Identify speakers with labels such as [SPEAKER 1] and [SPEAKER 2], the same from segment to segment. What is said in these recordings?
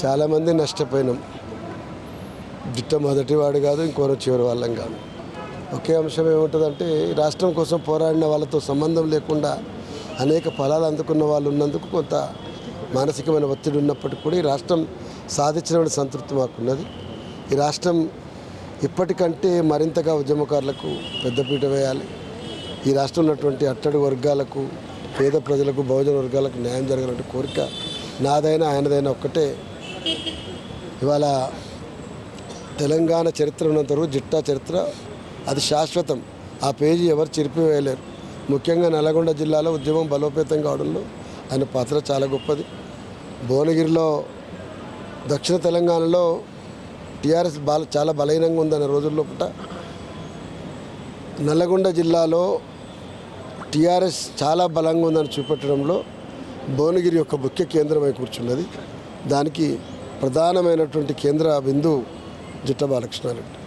[SPEAKER 1] చాలామంది నష్టపోయినాం. జిట్ట మొదటివాడు కాదు, ఇంకోరు చివరి వాళ్ళం కాదు. ఒకే అంశం ఏముంటుందంటే రాష్ట్రం కోసం పోరాడిన వాళ్ళతో సంబంధం లేకుండా అనేక ఫలాలు అందుకున్న వాళ్ళు ఉన్నందుకు కొంత మానసికమైన ఒత్తిడి ఉన్నప్పటికీ కూడా ఈ రాష్ట్రం సాధించిన సంతృప్తి మాకున్నది. ఈ రాష్ట్రం ఇప్పటికంటే మరింతగా ఉద్యమకారులకు పెద్దపీట వేయాలి. ఈ రాష్ట్రంలో ఉన్నటువంటి అట్టడుగు వర్గాలకు, పేద ప్రజలకు, బహుజన వర్గాలకు న్యాయం జరగాలంటే కోరిక నాదైనా ఆయనదైనా ఒక్కటే. ఇవాళ తెలంగాణ చరిత్ర ఉన్నంతవరకు జిట్టా చరిత్ర అది శాశ్వతం. ఆ పేజీ ఎవరు చిరిపివేయలేరు. ముఖ్యంగా నల్గొండ జిల్లాలో ఉద్యమం బలోపేతం కావడంలో ఆయన పాత్ర చాలా గొప్పది. భువనగిరిలో, దక్షిణ తెలంగాణలో టీఆర్ఎస్ చాలా బలహీనంగా ఉందనే రోజుల్లో పుట్ట నల్గొండ జిల్లాలో టీఆర్ఎస్ చాలా బలంగా ఉందని చూపెట్టడంలో భువనగిరి యొక్క ముఖ్య కేంద్రమై కూర్చున్నది. దానికి ప్రధానమైనటువంటి కేంద్ర బిందువు జిట్ట బాలకృష్ణారెడ్డి.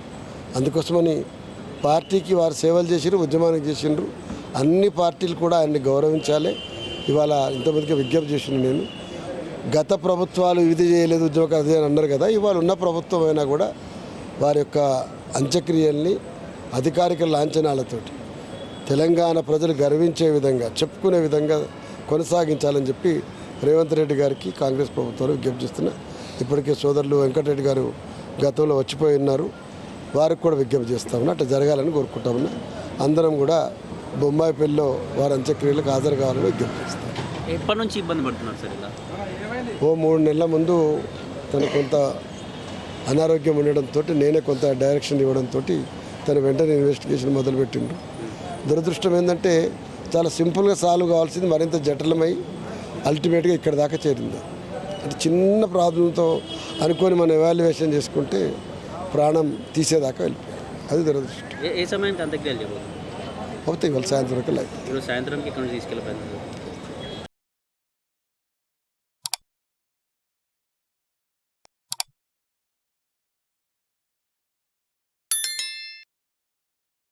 [SPEAKER 1] అందుకోసమని పార్టీకి వారు సేవలు చేసిరు, ఉద్యమానికి చేసిండ్రు. అన్ని పార్టీలు కూడా ఆయన్ని గౌరవించాలి. ఇవాళ ఇంతమందికి విజ్ఞప్తి చేసిన నేను, గత ప్రభుత్వాలు ఇది చేయలేదు, ఉద్యోగాలు అది అని అన్నారు కదా. ఇవాళ ఉన్న ప్రభుత్వం అయినా కూడా వారి యొక్క అంత్యక్రియల్ని అధికారిక లాంఛనాలతోటి తెలంగాణ ప్రజలు గర్వించే విధంగా, చెప్పుకునే విధంగా కొనసాగించాలని చెప్పి రేవంత్ రెడ్డి గారికి కాంగ్రెస్ ప్రభుత్వాలు విజ్ఞప్తి చేస్తున్నా. ఇప్పటికే సోదరులు వెంకటరెడ్డి గారు గతంలో వచ్చిపోయి ఉన్నారు, వారికి కూడా విజ్ఞప్తి చేస్తామన్నా అట్లా జరగాలని కోరుకుంటామన్నా. అందరం కూడా బొంబాయిపల్లిలో వారి అంత్యక్రియలకు హాజరు కావాలని విజ్ఞప్తి చేస్తాం.
[SPEAKER 2] ఎప్పటి నుంచి ఇబ్బంది పడుతున్నారు సార్ ఇలా?
[SPEAKER 1] 3 నెలల ముందు తను కొంత అనారోగ్యం ఉండడంతో నేనే కొంత డైరెక్షన్ ఇవ్వడంతో తను వెంటనే ఇన్వెస్టిగేషన్ మొదలుపెట్టిండ్రు. దురదృష్టం ఏంటంటే చాలా సింపుల్గా సాల్వ్ కావాల్సింది మరింత జటిలమై అల్టిమేట్గా ఇక్కడ దాకా చేరింది. అంటే చిన్న ప్రాబ్లంతో అనుకొని మనం ఎవాల్యుయేషన్ చేసుకుంటే ప్రాణం తీసేదాకా వెళ్ళిపోయాడు. అది దురదృష్టం.
[SPEAKER 2] ఏ సమయానికి అంత్యక్రియలు చేయబోతుంది?
[SPEAKER 1] అవుతాయి ఇవాళ సాయంత్రం వరకు.
[SPEAKER 2] ఈరోజు సాయంత్రంకి ఇక్కడ నుంచి తీసుకెళ్ళిపోయింది.